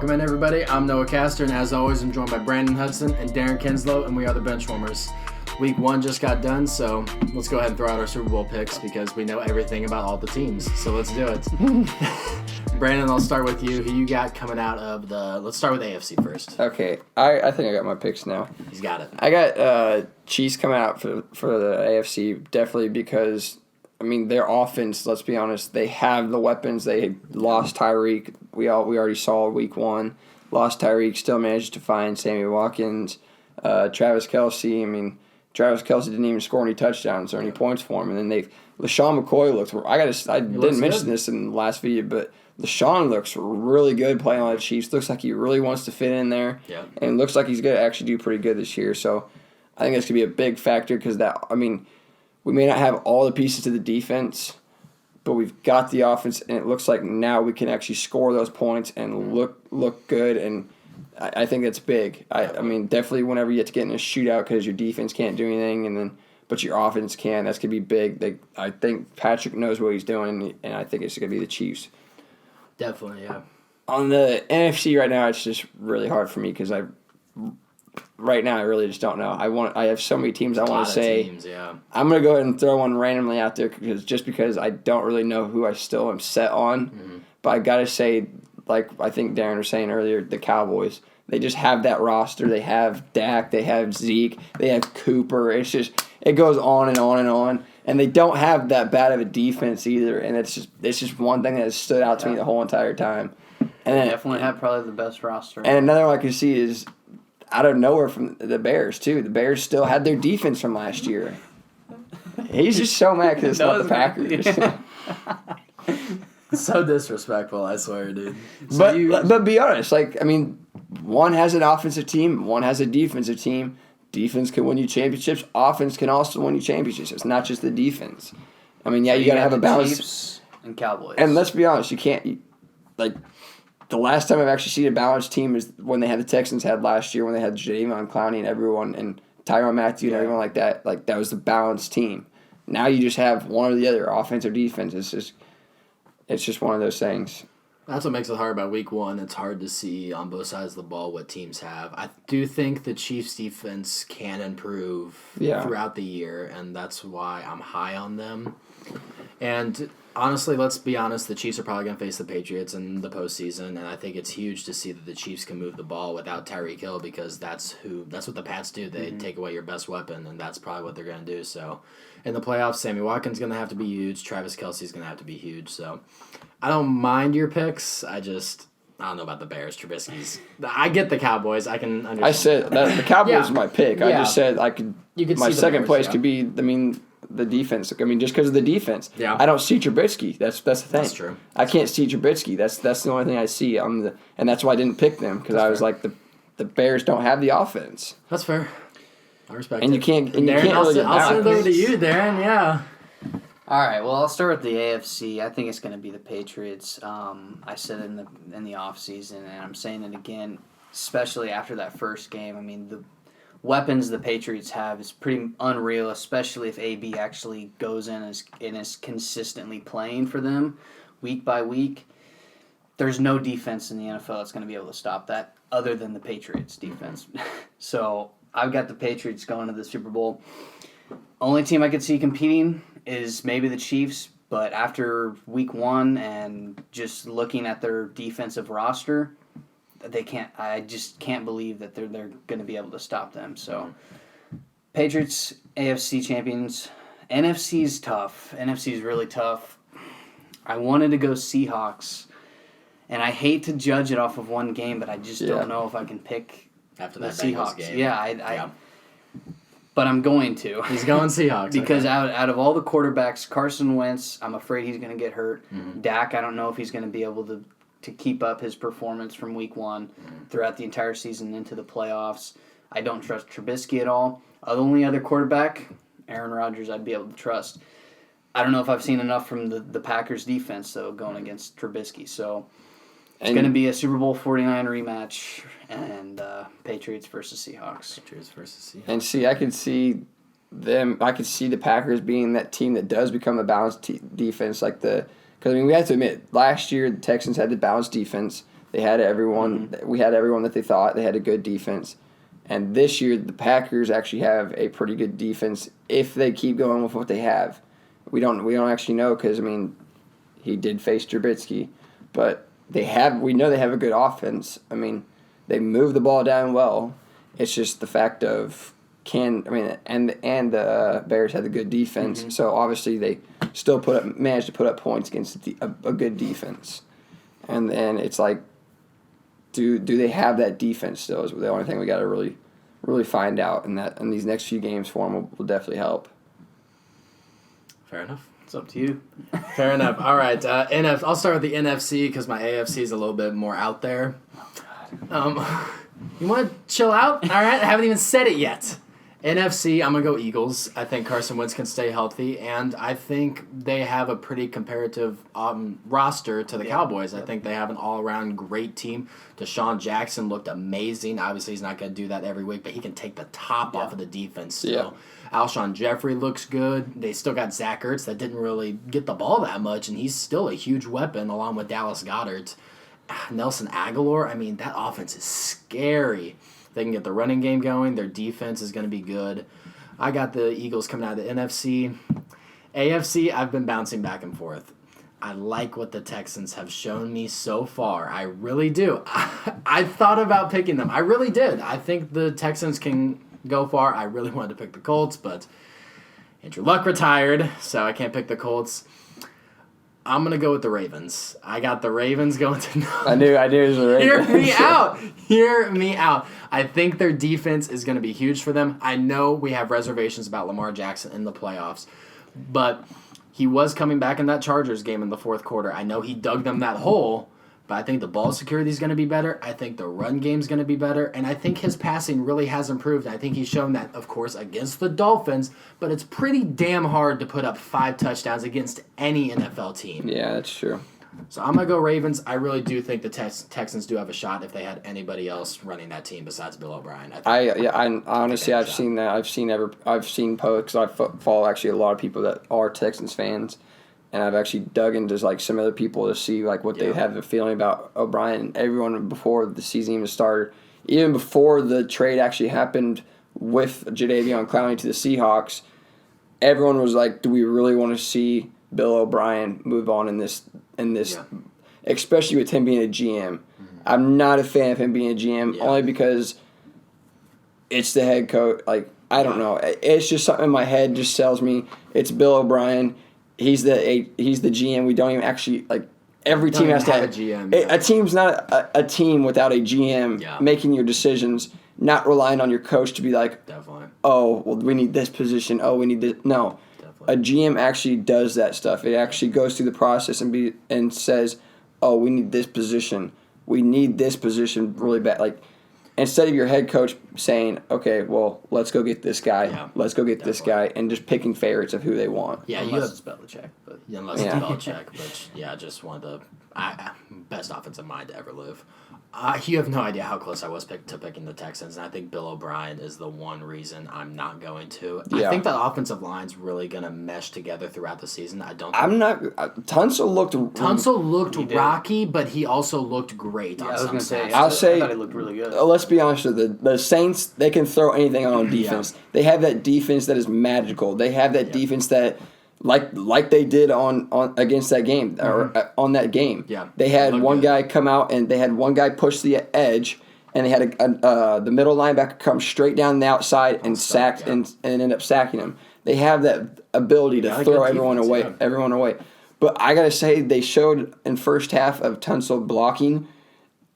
Welcome in, everybody. I'm Noah Castor, and as always, I'm joined by Brandon Hudson and Darren Kinslow, and we are the Benchwarmers. Week 1 just got done, so let's go ahead and throw out our Super Bowl picks because we know everything about all the teams. So let's do it. Brandon, I'll start with you. Who you got coming out of the... Let's start with AFC first. Okay, I think I got my picks now. He's got it. I got Chiefs coming out for the AFC, definitely because, I mean, their offense, let's be honest, they have the weapons. They lost Tyreek. We already saw week 1. Lost Tyreek, still managed to find Sammy Watkins, Travis Kelce. I mean, Travis Kelce didn't even score any touchdowns or any points for him. And then LaShawn McCoy looks. I didn't mention this in the last video, but LaShawn looks really good playing on the Chiefs. Looks like he really wants to fit in there. Yeah. And looks like he's going to actually do pretty good this year. So I think that's going to be a big factor because we may not have all the pieces to the defense, but we've got the offense, and it looks like now we can actually score those points and look good, and I think that's big. I mean, definitely whenever you have to get in a shootout because your defense can't do anything, but your offense can, that's going to be big. I think Patrick knows what he's doing, and I think it's going to be the Chiefs. Definitely, yeah. On the NFC right now, it's just really hard for me because right now, I really just don't know. I have so many teams I want to say. Teams, yeah. I'm going to go ahead and throw one randomly out there because I don't really know who I still am set on. Mm-hmm. But I got to say, like I think Darren was saying earlier, the Cowboys. They just have that roster. They have Dak. They have Zeke. They have Cooper. It goes on and on and on. And they don't have that bad of a defense either. And it's just one thing that has stood out to me the whole entire time. And they definitely have probably the best roster. And another one I can see is out of nowhere from the Bears, too. The Bears still had their defense from last year. He's just so mad because it's not the Packers. So disrespectful, I swear, dude. But be honest, one has an offensive team, one has a defensive team. Defense can win you championships. Offense can also win you championships. It's not just the defense. I mean, you got to have a balance. Chiefs and Cowboys. And let's be honest, you can't the last time I've actually seen a balanced team is when they had the Texans had last year when they had Jadeveon Clowney and everyone and Tyrann Mathieu and everyone like that. Like, that was the balanced team. Now you just have one or the other, offense or defense. It's just one of those things. That's what makes it hard about week 1. It's hard to see on both sides of the ball what teams have. I do think the Chiefs' defense can improve throughout the year, and that's why I'm high on them. And honestly, let's be honest, the Chiefs are probably going to face the Patriots in the postseason, and I think it's huge to see that the Chiefs can move the ball without Tyreek Hill because that's what the Pats do. They take away your best weapon, and that's probably what they're going to do. So in the playoffs, Sammy Watkins is going to have to be huge. Travis Kelce is going to have to be huge. So I don't mind your picks. I don't know about the Bears, Trubisky's. I get the Cowboys. I can understand. I said that the Cowboys is my pick. Yeah. I just said I could. My second Bears, place could be. The defense. I mean, just because of the defense. Yeah. I don't see Trubisky. That's the thing. That's true. I can't see Trubisky. That's the only thing I see. And that's why I didn't pick them because I was like the Bears don't have the offense. That's fair. I respect it. And you can't really get I'll send it over to you, Darren. Yeah. All right. Well, I'll start with the AFC. I think it's going to be the Patriots. I said it in the offseason, and I'm saying it again, especially after that first game. I mean, the weapons the Patriots have is pretty unreal, especially if AB actually goes in and is consistently playing for them week by week. There's no defense in the NFL that's going to be able to stop that other than the Patriots defense. So I've got the Patriots going to the Super Bowl. Only team I could see competing is maybe the Chiefs, but after week 1 and just looking at their defensive roster, they can't. I just can't believe that they're going to be able to stop them. So, Patriots, AFC champions. NFC is tough. NFC is really tough. I wanted to go Seahawks, and I hate to judge it off of one game, but I just don't know if I can pick after the that Seahawks. Game. Yeah, but I'm going to. He's going Seahawks because out of all the quarterbacks, Carson Wentz, I'm afraid he's going to get hurt. Mm-hmm. Dak, I don't know if he's going to be able to keep up his performance from week 1 throughout the entire season into the playoffs. I don't trust Trubisky at all. The only other quarterback, Aaron Rodgers, I'd be able to trust. I don't know if I've seen enough from the Packers defense, though, going against Trubisky. So it's going to be a Super Bowl 49 rematch and Patriots versus Seahawks. And see, I could see the Packers being that team that does become a balanced defense, because we have to admit, last year the Texans had the balanced defense. They had everyone. Mm-hmm. We had everyone that they thought. They had a good defense. And this year, the Packers actually have a pretty good defense if they keep going with what they have. We don't actually know because, I mean, he did face Trubisky. But we know they have a good offense. I mean, they move the ball down well. It's just the fact of and the Bears had a good defense. Mm-hmm. So, obviously, they still managed to put up points against a good defense. And then it's like, do they have that defense still? Is the only thing we got to really find out, and these next few games for them will definitely help. Fair enough. It's up to you. Fair enough. All right. I'll start with the NFC because my AFC is a little bit more out there. Oh, God. You want to chill out? All right. I haven't even said it yet. NFC, I'm going to go Eagles. I think Carson Wentz can stay healthy, and I think they have a pretty comparative roster to the Cowboys. I think they have an all-around great team. Deshaun Jackson looked amazing. Obviously, he's not going to do that every week, but he can take the top off of the defense still. Yeah. Alshon Jeffrey looks good. They still got Zach Ertz that didn't really get the ball that much, and he's still a huge weapon along with Dallas Goedert. Nelson Aguilar, I mean, that offense is scary. They can get the running game going. Their defense is going to be good. I got the Eagles coming out of the NFC. AFC, I've been bouncing back and forth. I like what the Texans have shown me so far. I really do. I thought about picking them. I really did. I think the Texans can go far. I really wanted to pick the Colts, but Andrew Luck retired, so I can't pick the Colts. I'm going to go with the Ravens. I got the Ravens going to... I knew it was the Ravens. Hear me out. I think their defense is going to be huge for them. I know we have reservations about Lamar Jackson in the playoffs, but he was coming back in that Chargers game in the fourth quarter. I know he dug them that hole, but I think the ball security is going to be better. I think the run game is going to be better, and I think his passing really has improved. I think he's shown that, of course, against the Dolphins, but it's pretty damn hard to put up 5 touchdowns against any NFL team. Yeah, that's true. So I'm going to go Ravens. I really do think the Texans do have a shot if they had anybody else running that team besides Bill O'Brien. Honestly, I've seen that. I've seen posts, because I follow actually a lot of people that are Texans fans. And I've actually dug into like some other people to see like what they have a feeling about O'Brien. And everyone before the season even started, even before the trade actually happened with Jadeveon Clowney to the Seahawks, everyone was like, "Do we really want to see Bill O'Brien move on in this?" Especially with him being a GM. Mm-hmm. I'm not a fan of him being a GM only because it's the head coach. Like I don't know, it's just something in my head just tells me it's Bill O'Brien. He's the GM. We don't even actually like every team has to have a GM. A team's not a team without a GM making your decisions, not relying on your coach to be like, definitely. Oh, well, we need this position. Oh, we need this. No, definitely. A GM actually does that stuff. It actually goes through the process and says, oh, we need this position. We need this position really bad. Like instead of your head coach saying, okay, well, let's go get this guy. Yeah, let's go get this guy, and just picking favorites of who they want. Yeah, unless it's Belichick. Unless it's Belichick. But, just one of the best offensive mind to ever live. You have no idea how close I was to picking the Texans, and I think Bill O'Brien is the one reason I'm not going to. Yeah. I think that offensive line's really going to mesh together throughout the season. Tunsil looked rocky, but he also looked great on some stats. I thought he looked really good. Let's be honest with you. The Saints, they can throw anything on defense. Yeah. They have that defense that is magical. They have that defense that... Like they did on against that game or on that game. Yeah, they had one guy come out and they had one guy push the edge, and they had the middle linebacker come straight down the outside and end up sacking him. They have that ability to throw everyone away. But I gotta say, they showed in first half of Tunsil blocking,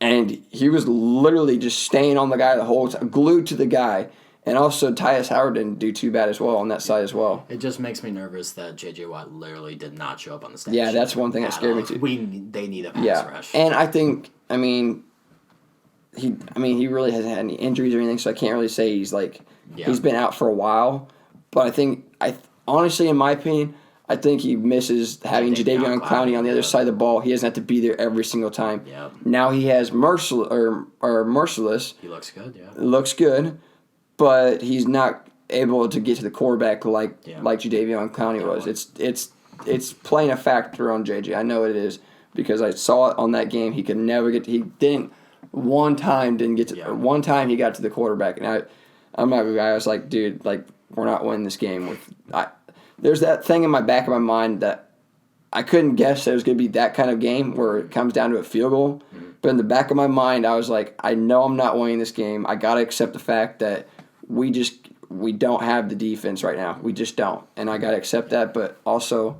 and he was literally just staying on the guy the whole time, glued to the guy. And also, Tyus Howard didn't do too bad as well on that side as well. It just makes me nervous that J.J. Watt literally did not show up on the stage. Yeah, that's one thing that scared me too. They need a pass rush. And I think, he really hasn't had any injuries or anything, so I can't really say he's been out for a while. But I think, honestly, in my opinion, I think he misses having Jadeveon Clowney on the other side of the ball. He doesn't have to be there every single time. Yep. Now he has Merciless. He looks good, Looks good. But he's not able to get to the quarterback like Jadeveon Clowney was. It's playing a factor on JJ. I know it is because I saw it on that game. He could never get. He didn't. One time didn't get to. Yeah. One time he got to the quarterback, and I'm not. I was like, dude, like we're not winning this game with. There's that thing in my back of my mind that I couldn't guess that it was going to be that kind of game where it comes down to a field goal. Mm-hmm. But in the back of my mind, I was like, I know I'm not winning this game. I got to accept the fact that we don't have the defense right now. We just don't, and I got to accept that. But also,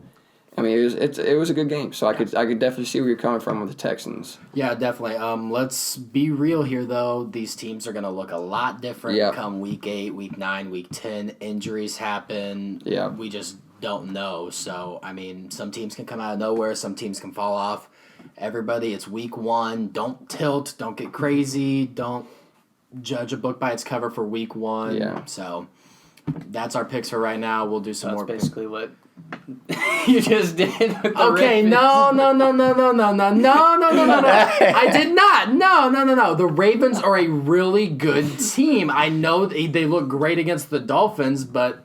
I mean, it was a good game, so I could definitely see where you're coming from with the Texans. Yeah, definitely. Let's be real here, though. These teams are going to look a lot different come Week 8, Week 9, Week 10. Injuries happen. Yeah, we just don't know. So, I mean, some teams can come out of nowhere. Some teams can fall off. Everybody, it's Week 1. Don't tilt. Don't get crazy. Don't judge a book by its cover for Week 1. Yeah. So, that's our picks for right now. We'll do some more. That's basically what you just did. Okay, no. I did not. No. The Ravens are a really good team. I know they look great against the Dolphins, but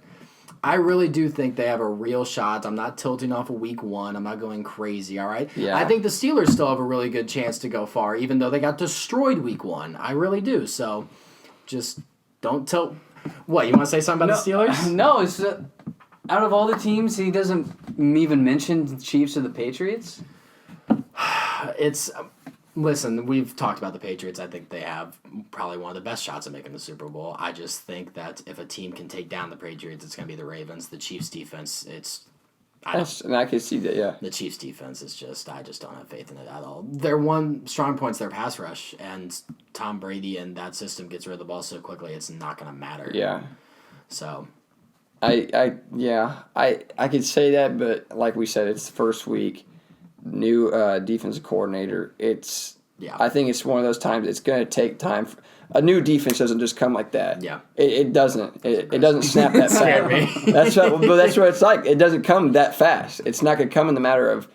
I really do think they have a real shot. I'm not tilting off of Week 1. I'm not going crazy, all right? Yeah. I think the Steelers still have a really good chance to go far, even though they got destroyed Week 1. I really do. So just don't tilt. What, you want to say something about the Steelers? No, it's out of all the teams, he doesn't even mention the Chiefs or the Patriots? Listen, we've talked about the Patriots. I think they have probably one of the best shots at making the Super Bowl. I just think that if a team can take down the Patriots, it's going to be the Ravens. The Chiefs' defense, and I can see that, yeah. The Chiefs' defense is I just don't have faith in it at all. Their one strong point's their pass rush, and Tom Brady and that system gets rid of the ball so quickly, it's not going to matter. Yeah. So... I could say that, but like we said, it's the first week, new defensive coordinator. I think it's one of those times. It's going to take time. A new defense doesn't just come like that. Yeah, it doesn't. It doesn't snap that fast. That's what it's like. It doesn't come that fast. It's not going to come in the matter of,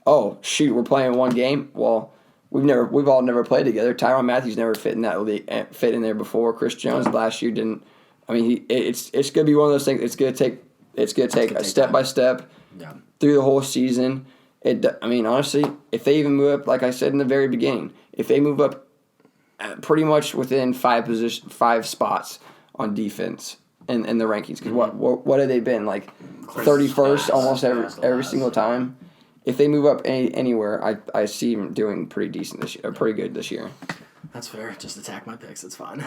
oh shoot, we're playing one game. Well, we've all never played together. Tyrann Mathieu never fit in there before. Chris Jones last year didn't. I mean, it's going to be one of those things. It's going to take a step by step through the whole season. I mean, honestly, if they even move up, like I said in the very beginning, if they move up pretty much within five spots on defense in the rankings, because what have they been, like 31st almost every single time? If they move up anywhere, I see them doing pretty decent this year, pretty good this year. That's fair. Just attack my picks. It's fine.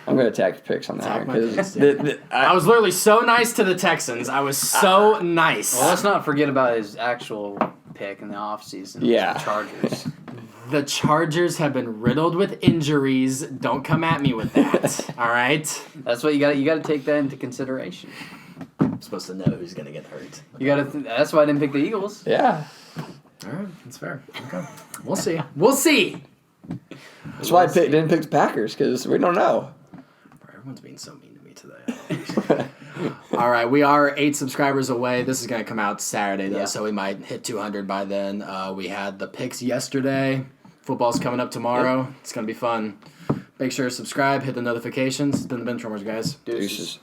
I'm going to attack your picks on that. I was literally so nice to the Texans. I was so nice. Well, let's not forget about his actual pick in the offseason. Yeah. The Chargers. The Chargers have been riddled with injuries. Don't come at me with that. All right? That's what you got to take that into consideration. I'm supposed to know who's going to get hurt. That's why I didn't pick the Eagles. Yeah. All right. That's fair. Okay. We'll see. That's why I didn't pick the Packers, because we don't know. Everyone's being so mean to me today. All right, we are 8 subscribers away. This is going to come out Saturday, though, so we might hit 200 by then. We had the picks yesterday. Football's coming up tomorrow. Yep. It's going to be fun. Make sure to subscribe, hit the notifications. It's been the Bench Warmers, guys. Deuces.